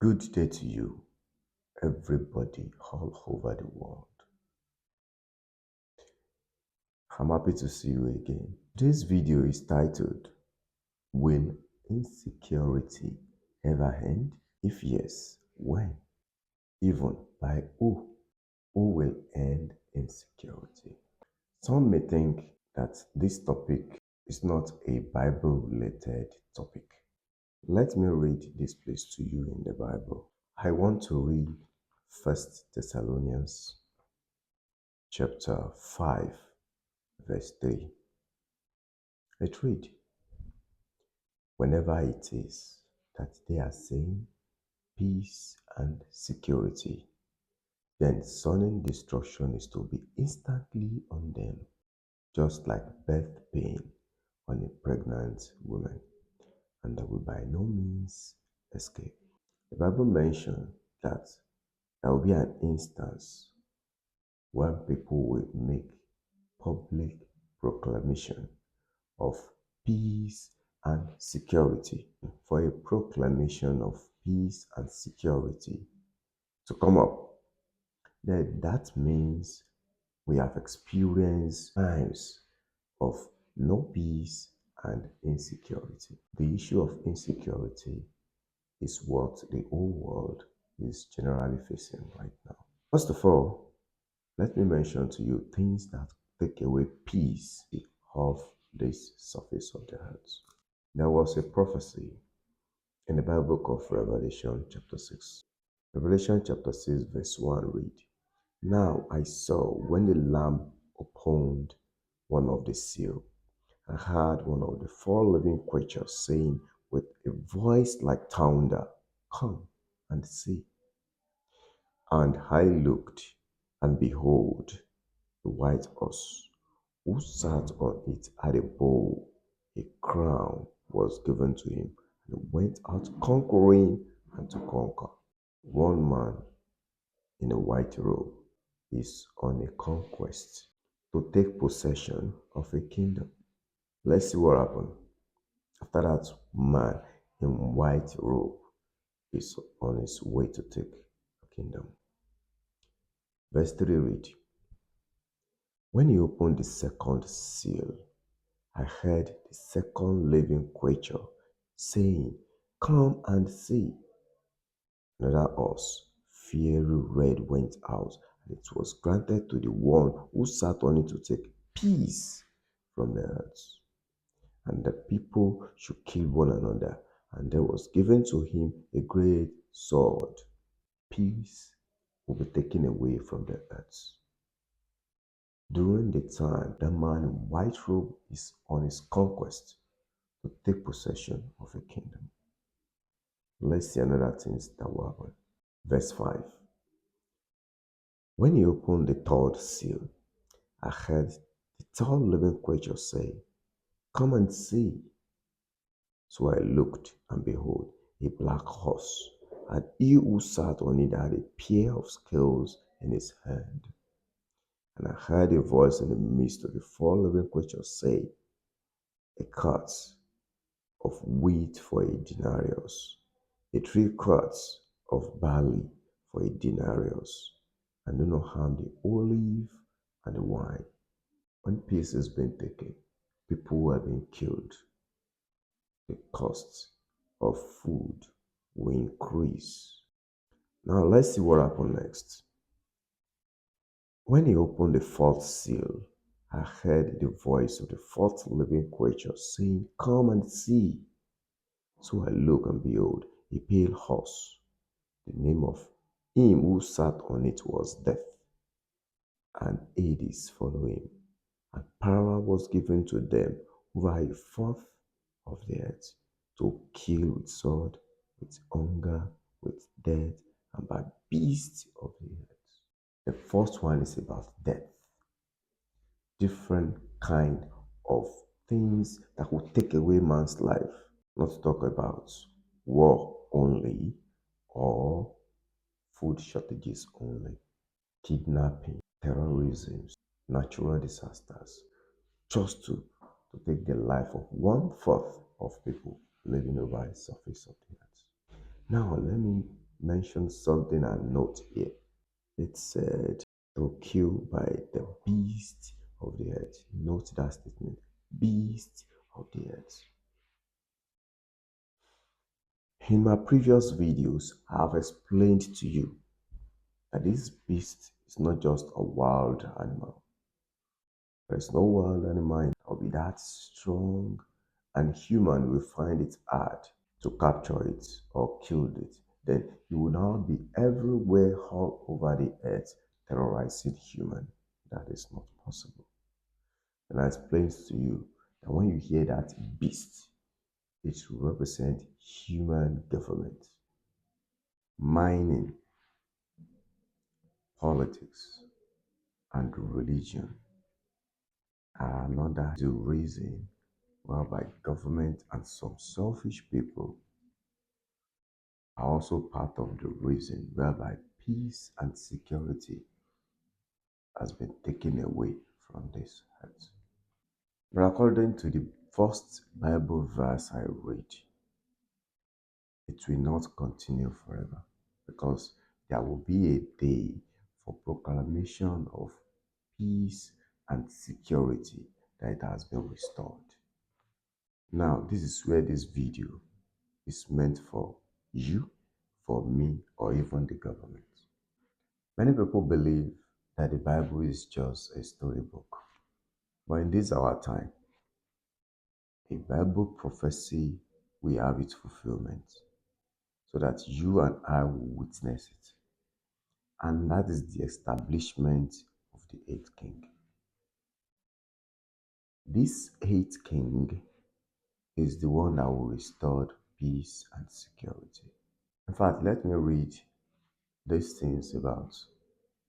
Good day to you, everybody all over the world. I'm happy to see you again. This video is titled, Will Insecurity Ever End? If yes, when? Even by who? Who will end insecurity? Some may think that this topic is not a Bible related topic. Let me read this place to you in the Bible. I want to read First Thessalonians chapter 5, verse 3. It read, whenever it is that they are saying peace and security, then sudden destruction is to be instantly on them, just like birth pain on a pregnant woman, and that will by no means escape. The Bible mentioned that there will be an instance where people will make public proclamation of peace and security. For a proclamation of peace and security to come up, then that means we have experienced times of no peace and insecurity. The issue of insecurity is what the whole world is generally facing right now. First of all, let me mention to you things that take away peace of this surface of the earth. There was a prophecy in the Bible book of Revelation chapter 6. Revelation chapter 6 verse 1 read, Now I saw when the Lamb opened one of the seal, I heard one of the four living creatures saying with a voice like thunder, Come and see. And I looked, and behold, the white horse, who sat on it had a bow, a crown was given to him, and he went out conquering and to conquer. One man in a white robe is on a conquest to take possession of a kingdom. Let's see what happened. After that, man in white robe is on his way to take a kingdom. Verse 3 read, When he opened the second seal, I heard the second living creature saying, Come and see. Another horse, fiery red, went out, and it was granted to the one who sat on it to take peace from the earth. And the people should kill one another, and there was given to him a great sword. Peace will be taken away from the earth. During the time that man in white robe is on his conquest to take possession of a kingdom. Let's see another things that will happen. Verse 5. When he opened the third seal, I heard the third living creature say, Come and see. So I looked, and behold, a black horse, and he who sat on it had a pair of scales in his hand. And I heard a voice in the midst of the four living creatures say, A cart of wheat for a denarius, a 3 quarts of barley for a denarius, and do not harm the olive and the wine. When peace has been taken, people have been killed. The cost of food will increase. Now let's see what happened next. When he opened the fourth seal, I heard the voice of the fourth living creature saying, Come and see. So I looked, and behold, a pale horse. The name of him who sat on it was Death, and Hades followed him. And power was given to them over a fourth of the earth to kill with sword, with hunger, with death, and by beasts of the earth. The first one is about death. Different kind of things that will take away man's life. Not to talk about war only or food shortages only, kidnapping, terrorism, natural disasters, just to take the life of 1/4 of people living over the surface of the earth. Now, let me mentioned something I note here. It said, to kill by the beast of the earth. Note that statement. Beast of the earth. In my previous videos, I have explained to you that this beast is not just a wild animal. There's no wild animal that will be that strong, and human will find it hard to capture it or kill it. Then he will now be everywhere all over the earth terrorizing human. That is not possible. And I explained to you that when you hear that beast, it represents human government, mining, politics, and religion are another the reason whereby government and some selfish people are also part of the reason whereby peace and security has been taken away from this earth. But according to the first Bible verse I read, it will not continue forever because there will be a day for proclamation of peace and security that it has been restored. Now, this is where this video is meant for you, for me, or even the government. Many people believe that the Bible is just a storybook. But in this our time, a Bible prophecy will have its fulfillment so that you and I will witness it. And that is the establishment of the eighth king. This eighth king is the one that will restore peace and security. In fact, let me read these things about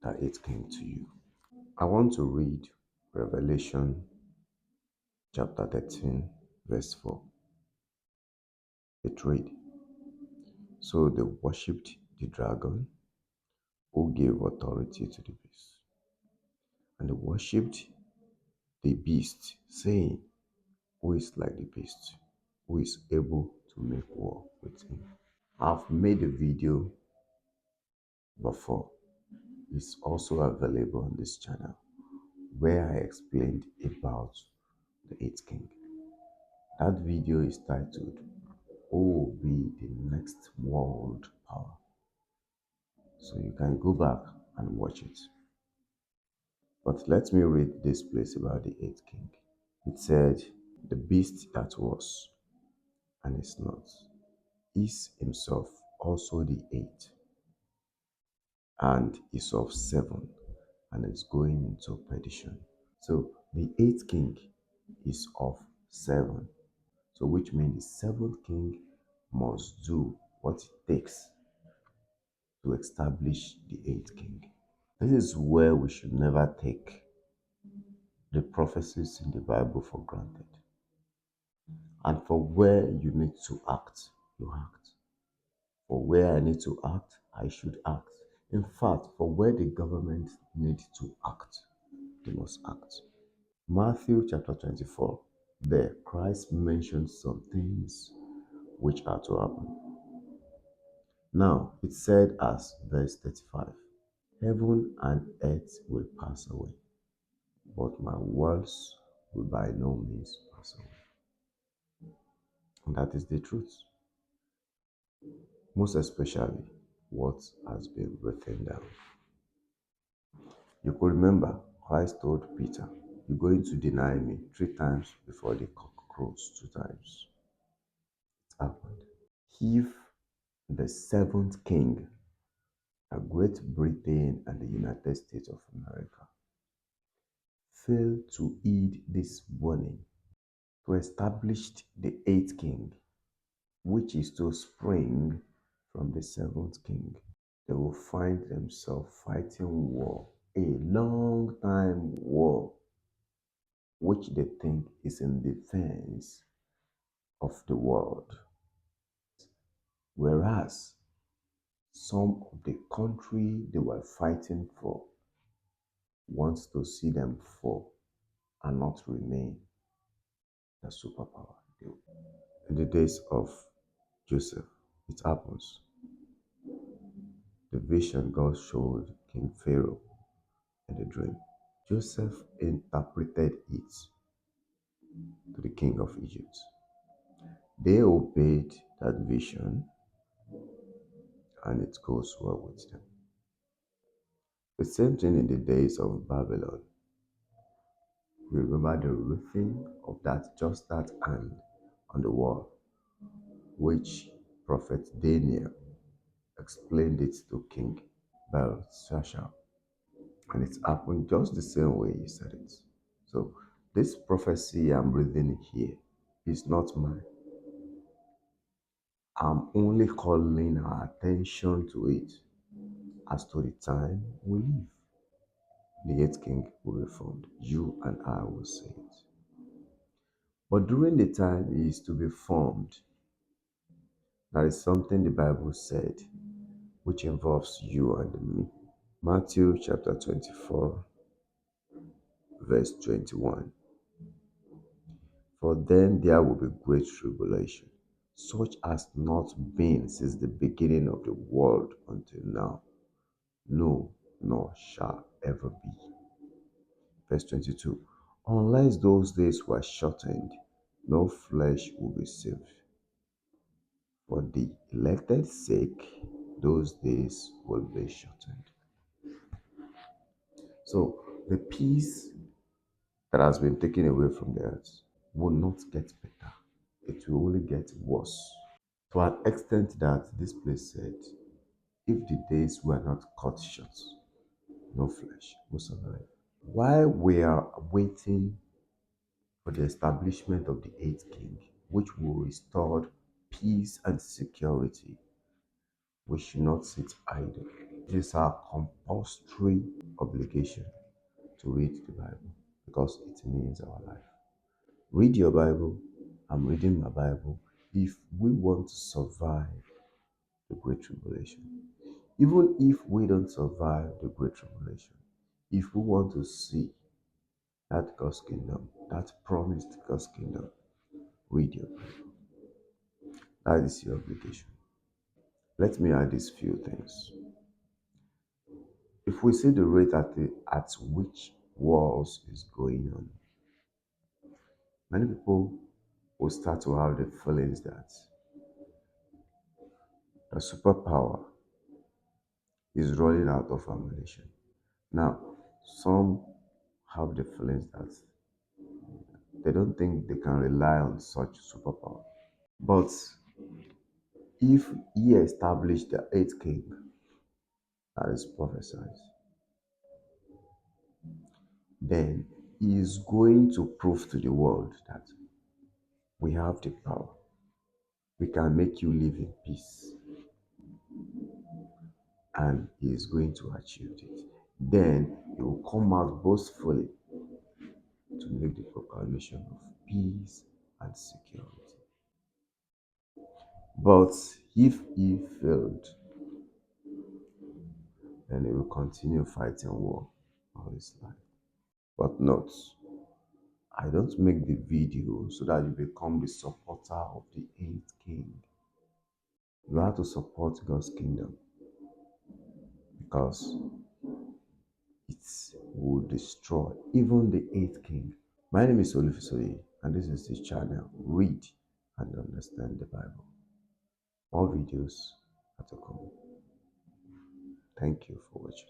the eighth king to you. I want to read Revelation chapter 13, verse 4. It read, so they worshipped the dragon who gave authority to the beast. And they worshipped the beast, saying, who is like the beast, who is able to make war with him. I've made a video before. It's also available on this channel where I explained about the eighth king. That video is titled, who will be the next world power? So you can go back and watch it. But let me read this place about the eighth king. It said, the beast that was and is not, is himself also the eighth, and is of seven, and is going into perdition. So the eighth king is of seven. So which means the seventh king must do what it takes to establish the eighth king. This is where we should never take the prophecies in the Bible for granted. And for where you need to act, you act. For where I need to act, I should act. In fact, for where the government needs to act, they must act. Matthew chapter 24, there Christ mentioned some things which are to happen. Now, it said as verse 35, heaven and earth will pass away, but my words will by no means pass away. And that is the truth. Most especially what has been written down. You could remember Christ told Peter, you're going to deny me 3 times before the cock crows 2 times. It happened. If the seventh king, Great Britain and the United States of America, fail to heed this warning to establish the eighth king, which is to spring from the seventh king, they will find themselves fighting war, a long time war, which they think is in defense of the world. Whereas some of the country they were fighting for wants to see them fall and not remain the superpower. In the days of Joseph, it happens. the vision God showed King Pharaoh in the dream. Joseph interpreted it to the king of Egypt. They obeyed that vision and it goes well with them. The same thing in the days of Babylon. We remember the roofing of that hand on the wall, which Prophet Daniel explained it to King Belshazzar. And it happened just the same way he said it. So this prophecy I'm reading here is not mine. I'm only calling our attention to it as to the time we live. The eighth king will be formed. You and I will see it. But during the time he is to be formed, there is something the Bible said which involves you and me. Matthew chapter 24, verse 21. For then there will be great tribulation, such as not been since the beginning of the world until now, no, nor shall ever be. Verse 22. Unless those days were shortened, no flesh will be saved. For the elected's sake, those days will be shortened. So the peace that has been taken away from the earth will not get better. It will only get worse. To an extent that this place said, if the days were not cut short, no flesh will survive. While we are waiting for the establishment of the eighth king, which will restore peace and security, we should not sit idle. It is our compulsory obligation to read the Bible because it means our life. Read your Bible. I'm reading my Bible. If we want to survive the Great Tribulation, even if we don't survive the Great Tribulation, if we want to see that God's kingdom, that promised God's kingdom, read your Bible. That is your obligation. Let me add these few things. If we see the rate at which wars is going on, many people will start to have the feelings that the superpower is running out of ammunition. Now, some have the feelings that they don't think they can rely on such superpower. But if he established the eighth king as prophesied, then he is going to prove to the world that we have the power. We can make you live in peace. And he is going to achieve it. Then he will come out boastfully to make the proclamation of peace and security. But if he failed, then he will continue fighting war all his life. But note, I don't make the video so that you become the supporter of the eighth king. You have to support God's kingdom because it will destroy even the eighth king. My name is Olufisoi, and this is the channel. Read and understand the Bible. More videos are to come. Thank you for watching.